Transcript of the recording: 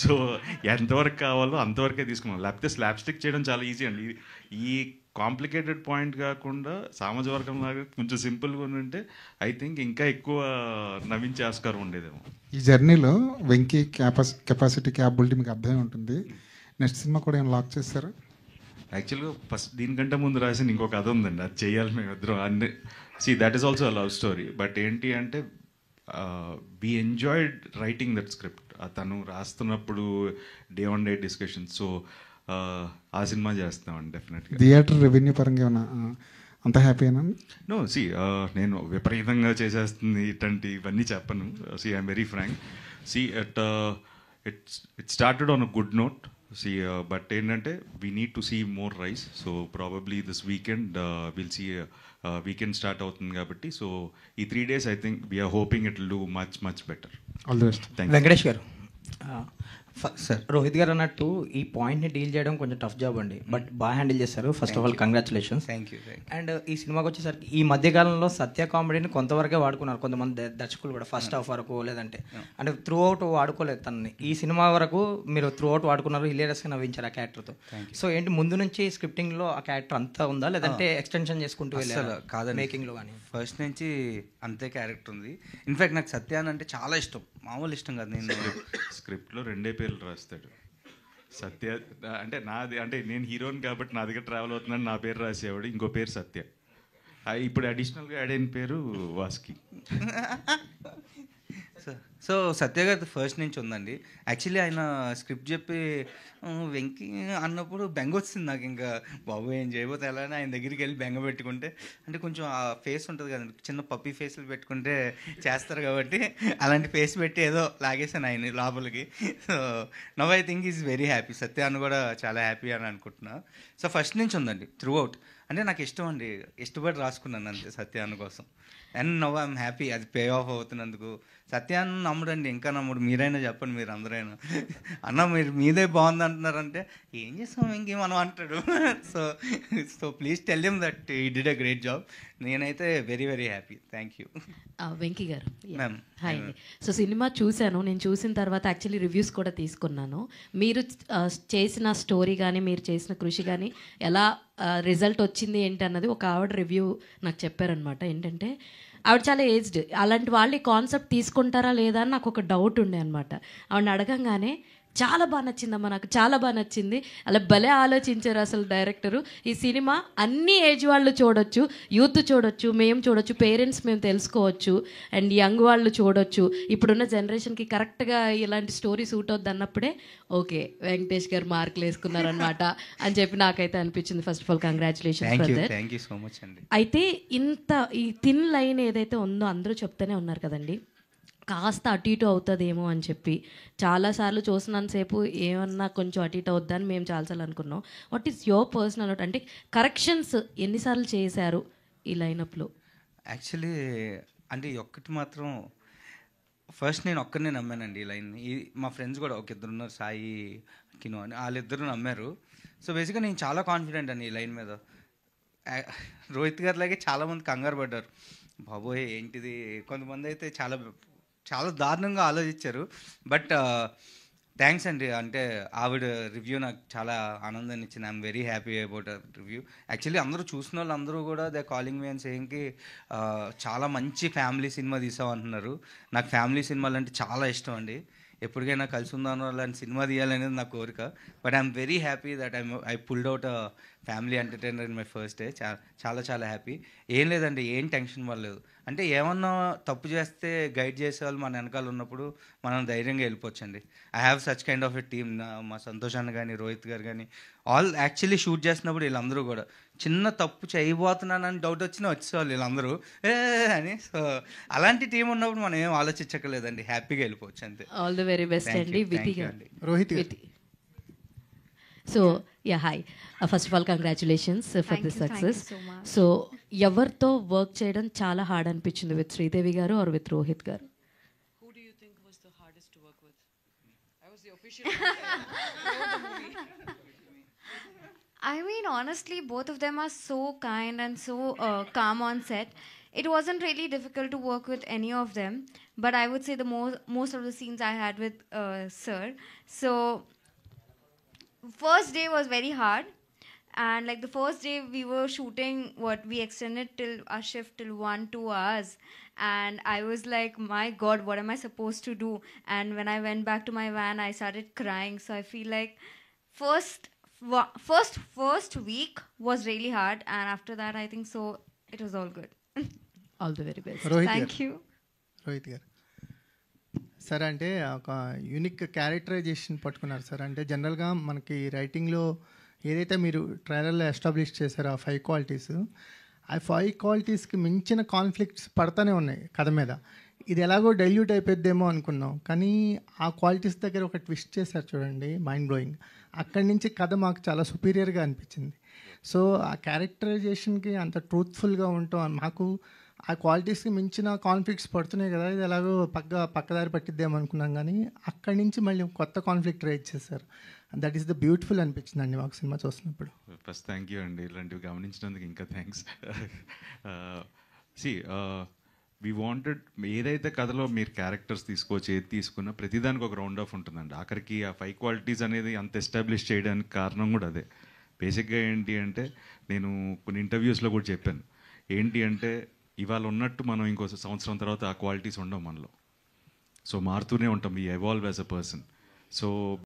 So ఎంతవరకు కావాలో అంతవరకే తీసుకున్నాం. లేకపోతే స్లాబ్ స్టిక్ చేయడం చాలా ఈజీ అండి. ఈ కాంప్లికేటెడ్ పాయింట్ కాకుండా సామాజిక వర్గం లాగా కొంచెం సింపుల్గా ఉంటే ఐ థింక్ ఇంకా ఎక్కువ నవ్వించే ఆస్కారం ఉండేదేమో. ఈ జర్నీలో వెంకీ కెపాసిటీ క్యాపబిలిటీ మీకు అర్థమై ఉంటుంది. నెక్స్ట్ సినిమా కూడా ఏం లాక్ చేస్తారా? యాక్చువల్గా ఫస్ట్ దీనికంటే ముందు రాసిన ఇంకో కథ ఉందండి, అది చేయాలి మేము ఇద్దరం. And that is also a love story. But ఏంటి అంటే we enjoyed writing that script. తను రాస్తున్నప్పుడు day on day discussion. So ఆ సినిమా చేస్తామండి డెఫినెట్గా. థియేటర్ రెవెన్యూ పరంగా ఏమన్నా అంత హ్యాపీనా? నో నేను విపరీతంగా చేసేస్తుంది ఇవన్నీ చెప్పను. I'm very frank. It started on a good note. But ఏంటంటే we need to see more rise. So probably this weekend will see weekend start అవుతుంది కాబట్టి. సో ఈ 3 days I think we are hoping it will do much much better. All the best. Venkatesh garu, sir Rohit గారు అన్నట్టు ఈ పాయింట్ని deal చేయడం కొంచెం tough job అండి, బట్ బాగా హ్యాండిల్ చేశారు. First of all congratulations. Thank you. And ఈ సినిమాకి వచ్చేసరికి ఈ మధ్యకాలంలో సత్య కామెడీని కొంతవరకే వాడుకున్నారు కొంతమంది దర్శకులు కూడా, ఫస్ట్ హాఫ్ వరకు లేదంటే అంటే త్రూ అవుట్ వాడుకోలేదు తనని. ఈ సినిమా వరకు మీరు త్రూ అవుట్ వాడుకున్నారు, హిలేరియస్గా నవ్వించారు ఆ క్యారెక్టర్తో. సో ఏంటి ముందు నుంచి స్క్రిప్టింగ్లో ఆ క్యారెక్టర్ అంతా ఉందా, లేదంటే ఎక్స్టెన్షన్ చేసుకుంటూ వెళ్ళారు? కాదండి, మేకింగ్లో కానీ ఫస్ట్ నుంచి అంతే క్యారెక్టర్ ఉంది. ఇన్ఫ్యాక్ట్ నాకు సత్యాన్ అంటే చాలా ఇష్టం, మామూలు ఇష్టం కాదు. నేను స్క్రిప్ట్లో 2 పేర్లు రాస్తాడు సత్య. అంటే నాది అంటే నేను హీరోని కాబట్టి నా దగ్గర ట్రావెల్ అవుతుందని నా పేరు రాసేవాడు, ఇంకో పేరు సత్య. ఇప్పుడు అడిషనల్గా యాడ్ అయిన పేరు వాస్కి. సో సత్య గారి ఫస్ట్ నుంచి ఉందండి. యాక్చువల్లీ ఆయన స్క్రిప్ట్ చెప్పి వెంకీ అన్నప్పుడు బెంగ వచ్చింది నాకు. ఇంకా బాబు ఏం చేయబోతే ఎలా అని ఆయన దగ్గరికి వెళ్ళి బెంగ పెట్టుకుంటే, అంటే కొంచెం ఆ ఫేస్ ఉంటుంది కదండి, చిన్న పప్పీ ఫేస్లు పెట్టుకుంటే చేస్తారు కాబట్టి అలాంటి ఫేస్ పెట్టి ఏదో లాగేసాను ఆయన లోపలికి. So now I think is very happy. Satya అని కూడా చాలా హ్యాపీ అని అనుకుంటున్నా. సో ఫస్ట్ నుంచి ఉందండి త్రూ అవుట్. అంటే నాకు ఇష్టం అండి, ఇష్టపడి రాసుకున్నాను అంతే సత్యాన్ని కోసం. అండ్ నవ్ ఐఎమ్ హ్యాపీ అది పే ఆఫ్ అవుతున్నందుకు. సత్యాన్ని నమ్ముడండి, ఇంకా నమ్ముడు. మీరైనా చెప్పండి, మీరు అందరైనా అన్న మీరు మీదే బాగుంది అంటున్నారంటే ఏం చేస్తాం ఇంకేం మనం అంటాడు. So so please tell him that ఈ డిడ్ ఎ గ్రేట్ జాబ్. నేనైతే very very happy. Thank you. Venky గారు, మ్యామ్. హాయ్ అండి. సో సినిమా చూశాను, నేను చూసిన తర్వాత యాక్చువల్లీ రివ్యూస్ కూడా తీసుకున్నాను. మీరు చేసిన స్టోరీ కానీ మీరు చేసిన కృషి కానీ ఎలా రిజల్ట్ వచ్చింది ఏంటి అన్నది ఒక ఆవిడ రివ్యూ నాకు చెప్పారనమాట. ఏంటంటే ఆవిడ చాలా ఏజ్డ్, అలాంటి వాళ్ళు ఈ కాన్సెప్ట్ తీసుకుంటారా లేదా అని నాకు ఒక డౌట్ ఉండే అనమాట. ఆవిడని అడగంగానే చాలా బాగా నచ్చిందమ్మా, నాకు చాలా బాగా నచ్చింది, అలా భలే ఆలోచించారు అసలు డైరెక్టరు. ఈ సినిమా అన్ని ఏజ్ వాళ్ళు చూడొచ్చు, యూత్ చూడొచ్చు, మేము చూడొచ్చు, పేరెంట్స్ మేము తెలుసుకోవచ్చు, అండ్ యంగ్ వాళ్ళు చూడొచ్చు. ఇప్పుడున్న జనరేషన్కి కరెక్ట్గా ఇలాంటి స్టోరీ సూట్ అవుద్ది అన్నప్పుడే ఓకే వెంకటేష్ గారు మార్కులు వేసుకున్నారనమాట అని చెప్పి నాకైతే అనిపించింది. First of all congratulations for that. Thank you so much అండి. అయితే ఈ థిన్ లైన్ ఏదైతే ఉందో అందరూ చెప్తూనే ఉన్నారు కదండి, కాస్త అటు ఇటు అవుతుందేమో అని చెప్పి చాలాసార్లు చూసినంతసేపు ఏమన్నా కొంచెం అటు ఇటు అవుద్దని మేము చాలాసార్లు అనుకున్నాం. What is your personal note, అంటే కరెక్షన్స్ ఎన్నిసార్లు చేశారు ఈ లైనప్లో? యాక్చువల్లీ అంటే ఒక్కటి మాత్రం ఫస్ట్ నేను ఒక్కరినే నమ్మానండి ఈ లైన్ని. మా ఫ్రెండ్స్ కూడా ఒక ఇద్దరు ఉన్నారు, సాయి కిను అని, వాళ్ళిద్దరు నమ్మారు. సో బేసిక్గా నేను చాలా కాన్ఫిడెంట్ అండి ఈ లైన్ మీద. రోహిత్ గారి లాగే చాలామంది కంగారు పడ్డారు, బాబోయ్ ఏంటిది. కొంతమంది అయితే చాలా చాలా దారుణంగా ఆలోచించారు. బట్ థ్యాంక్స్ అండి, అంటే ఆవిడ రివ్యూ నాకు చాలా ఆనందాన్ని ఇచ్చింది. I'm very happy about review. Actually అందరూ చూసిన వాళ్ళు అందరూ కూడా దే కాలింగ్ మీ అని సేయింగ్కి చాలా మంచి ఫ్యామిలీ సినిమా తీసావు అంటున్నారు. నాకు ఫ్యామిలీ సినిమాలు అంటే చాలా ఇష్టం అండి. ఎప్పటికైనా కలిసి ఉందానో అలాంటి సినిమా తీయాలనేది నా కోరిక. But I'm very happy that I pulled out a family entertainer in my first day. చాలా చాలా హ్యాపీ. ఏం లేదండి, ఏం టెన్షన్ పడలేదు. అంటే ఏమన్నా తప్పు చేస్తే గైడ్ చేసే వాళ్ళు మన వెనకాల ఉన్నప్పుడు మనం ధైర్యంగా వెళ్ళిపోవచ్చండి. I have such kind of a team. మా సంతోష్ అన్న కానీ, రోహిత్ గారు కానీ, ఆల్ యాక్చువల్లీ షూట్ చేసినప్పుడు వీళ్ళందరూ కూడా చిన్న తప్పు చేయబోతున్నానని డౌట్ వచ్చినా వచ్చేవాళ్ళు వీళ్ళందరూ అని. సో అలాంటి టీం ఉన్నప్పుడు మనం ఏం ఆలోచించక్కర్లేదండి, హ్యాపీగా వెళ్ళిపోవచ్చు అంతే. ఆల్ ది వెరీ బెస్ట్ అండి. వితి గారు, Rohit so yeah hi, first of all congratulations for the success. So ఎవరితో వర్క్ చేయడం చాలా హార్డ్ అనిపించింది, విత్ శ్రీదేవి గారు ఆర్ విత్ రోహిత్ గారు? I mean, honestly, both of them are so kind and so calm on set. it wasn't really difficult to work with any of them, but I would say the most of the scenes I had with Sir. So first day was very hard, and like the first day we were shooting, what we extended till our shift till 1-2 hours, and I was like, my god, what am I supposed to do? And when I went back to my van, I started crying. So I feel like first week was really hard, and after that I think so it was all good. All the very best. Rohit Thank గారు you. Rohit గారు sir, అంటే ఒక unique characterisation పట్టుకున్నారు sir. అంటే జనరల్గా మనకి రైటింగ్లో ఏదైతే మీరు ట్రైలర్లో ఎస్టాబ్లిష్ చేశారో ఆ 5 క్వాలిటీస్, ఆ 5 క్వాలిటీస్కి మించిన కాన్ఫ్లిక్ట్స్ పడతానే ఉన్నాయి కథ మీద. ఇది ఎలాగో డైల్యూట్ అయిపోద్దేమో అనుకున్నాం, కానీ ఆ క్వాలిటీస్ దగ్గర ఒక ట్విస్ట్ చేశారు చూడండి, మైండ్ బ్లోయింగ్. అక్కడి నుంచి కథ మాకు చాలా సుపీరియర్గా అనిపించింది. సో ఆ క్యారెక్టరైజేషన్కి అంత ట్రూత్ఫుల్గా ఉంటాం, మాకు ఆ క్వాలిటీస్కి మించిన కాన్ఫ్లిక్ట్స్ పడుతున్నాయి కదా, ఇది ఎలాగో పక్కదారి పట్టిద్దేమో అనుకున్నాం, కానీ అక్కడి నుంచి మళ్ళీ కొత్త కాన్ఫ్లిక్ట్ రైజ్ చేశారు. దట్ ఈస్ ద బ్యూటిఫుల్ అనిపించింది అండి మాకు సినిమా చూస్తున్నప్పుడు. ఫస్ట్ థ్యాంక్ యూ అండి, ఇలాంటివి గమనించినందుకు ఇంకా థ్యాంక్స్. వీ వాంటెడ్, ఏదైతే కథలో మీరు క్యారెక్టర్స్ తీసుకోవచ్చు, ఏది తీసుకున్నా ప్రతిదానికి ఒక రౌండ్ ఆఫ్ ఉంటుందండి. ఆఖరికి ఆ 5 క్వాలిటీస్ అనేది అంత ఎస్టాబ్లిష్ చేయడానికి కారణం కూడా అదే. బేసిక్గా ఏంటి అంటే, నేను కొన్ని ఇంటర్వ్యూస్లో కూడా చెప్పాను, ఏంటి అంటే ఇవాళ ఉన్నట్టు మనం ఇంకో సంవత్సరం తర్వాత ఆ క్వాలిటీస్ ఉండవు మనలో. సో మారుతూనే ఉంటాం, we evolve as a person. So